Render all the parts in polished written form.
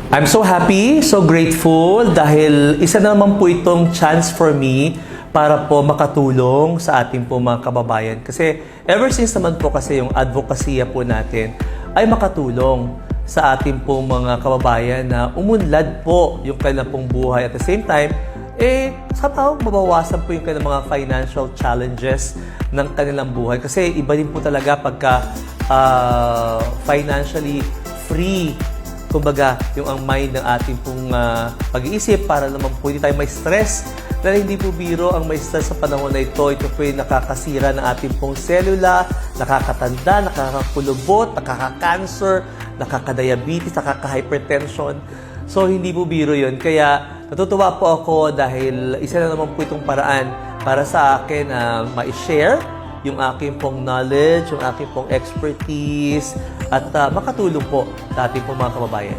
I'm so happy, so grateful dahil isa na naman po itong chance for me para po makatulong sa ating po mga kababayan. Kasi ever since naman po kasi yung advokasya po natin ay makatulong sa ating po mga kababayan na umunlad po yung kanilang pong buhay. At the same time, somehow mabawasan po yung kanilang mga financial challenges ng kanilang buhay. Kasi iba din po talaga pagka financially free, kumbaga, yung ang mind ng ating pong pag-iisip para naman po hindi tayo may stress. Dahil hindi po biro ang may stress sa panahon na ito. Ito po yung nakakasira ng ating pong selula, nakakatanda, nakakakulubot, nakaka-cancer, nakaka-diabetes, nakaka-hypertension. So, hindi po biro yun. Kaya, natutuwa po ako dahil isa na naman po itong paraan para sa akin ma-share yung aking pong knowledge, yung aking pong expertise, at makatulong po sa ating pong mga kababayan.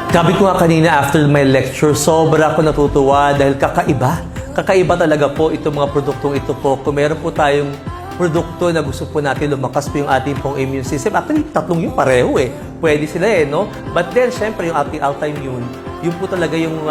Sabi ko nga kanina after my lecture, sobra ako natutuwa dahil kakaiba. Kakaiba talaga po itong mga produktong ito po. Kung meron po tayong produkto na gusto po natin lumakas po yung ating pong immune system. Actually, tatlong yung pareho Pwede sila no? But then, syempre, yung ating autoimmune, yun po talaga yung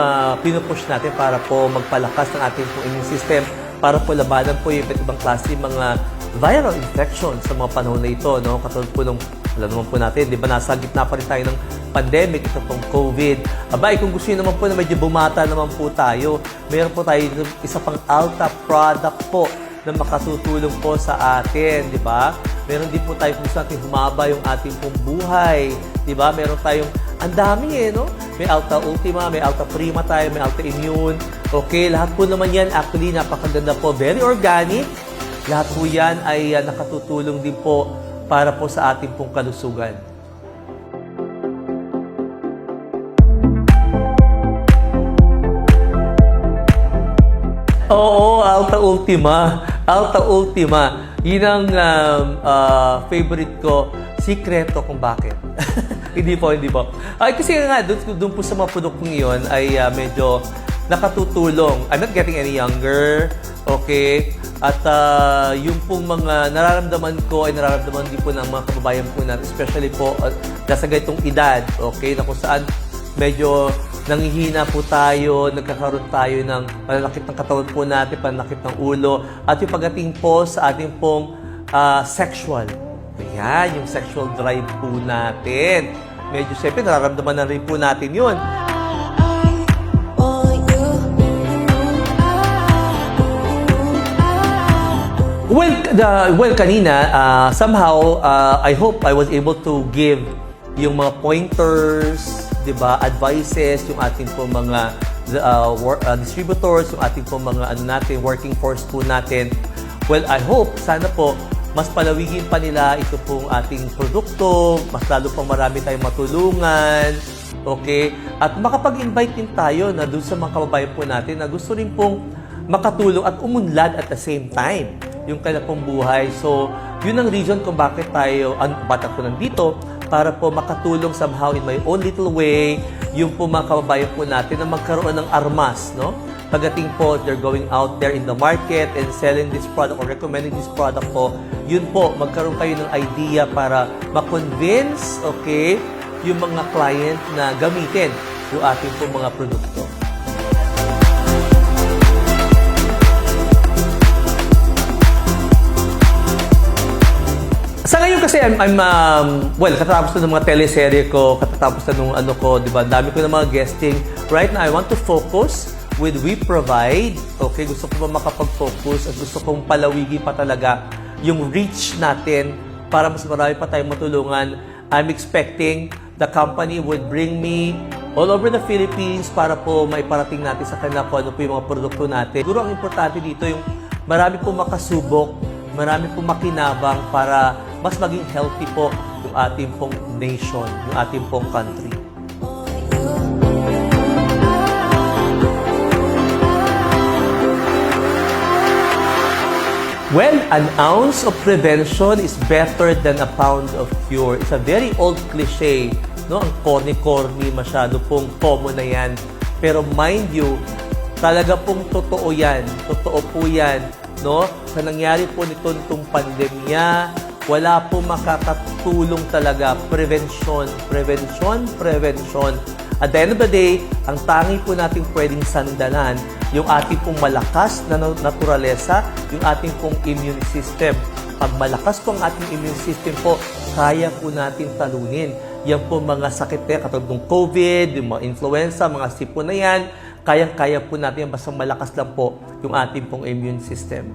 pinupush natin para po magpalakas ng ating pong immune system, para po labanan po yung ibang klase mga viral infection sa mga panahon na ito, no? Katulad po nung, alam naman po natin, di ba, nasa gitna pa rin tayo ng pandemic, ito pong COVID. Abay, kung gusto nyo naman po na medyo bumata naman po tayo, mayroon po tayo isa pang Alta product po na makatutulong po sa atin, di ba? Meron din po tayo kung gusto natin humaba yung ating pong buhay, di ba? Meron tayong, ang dami no? May Alta Ultima, may Alta Prima tayo, may Alta Immune. Okay, lahat po naman yan, actually, napakaganda po. Very organic. Lahat po yan ay nakatutulong din po para po sa ating pong kalusugan. Oo, Alta Ultima. Alta Ultima. Yun ang favorite ko. Sikreto kung bakit. Hindi po. Ay, kasi nga, doon po sa mga produktong iyon ay medyo nakatutulong. I'm not getting any younger. Okay? At yung pong mga nararamdaman ko ay nararamdaman din po ng mga kababayan po natin. Especially po nasa ganitong edad. Okay? Na kung saan medyo nanghihina po tayo, nagkakaroon tayo ng pananakit ng katawan po natin, pananakit ng ulo. At yung pagdating po sa ating pong sexual. Ayan, yung sexual drive po natin. Medyo siyempre, nararamdaman na rin po natin yun. Well, kanina, somehow, I hope I was able to give yung mga pointers, diba, advices, yung ating po mga distributors, yung ating po mga working force po natin. Well, I hope, sana po, mas palawigin pa nila ito pong ating produkto, mas lalo pang marami tayong matulungan, okay? At makapag-invite din tayo na doon sa mga kababayan po natin na gusto rin pong makatulong at umunlad at the same time yung kanilang pong buhay. So, yun ang reason kung bakit bakit ako nandito, para po makatulong somehow in my own little way yung po mga kababayan po natin na magkaroon ng armas, no? Pagdating po, they're going out there in the market and selling this product or recommending this product po, yun po, magkaroon kayo ng idea para ma-convince, okay, yung mga client na gamitin yung ating po mga produkto. Sa ngayon kasi, katatapos na ng mga teleserye ko, katatapos na nung di ba, dami ko na mga guesting. Right now, I want to focus with We Provide. Okay, gusto ko pa makapag-focus at gusto kong palawigin pa talaga yung reach natin para mas marami pa tayong matulungan. I'm expecting the company would bring me all over the Philippines para po maiparating natin sa kanila kung ano po yung mga produkto natin. Siguro ang importante dito yung marami po makasubok, marami po makinabang para mas maging healthy po yung ating pong nation, yung ating pong country. Well, an ounce of prevention is better than a pound of cure. It's a very old cliche, no? Ang corny-corny, masyado pong common na yan. Pero mind you, talaga pong totoo yan. Totoo po yan. no? Sa nangyari po nitong pandemya, wala po makakatulong talaga. Prevention. At the end of the day, ang tangi po natin pwedeng sandalan, yung ating pong malakas na naturalesa, yung ating pong immune system. Pag malakas po ang ating immune system po, kaya po natin talunin. Yan po mga sakit na katulad ng COVID, yung mga influenza, mga sipon na yan, kayang-kaya po natin basta malakas lang po yung ating pong immune system.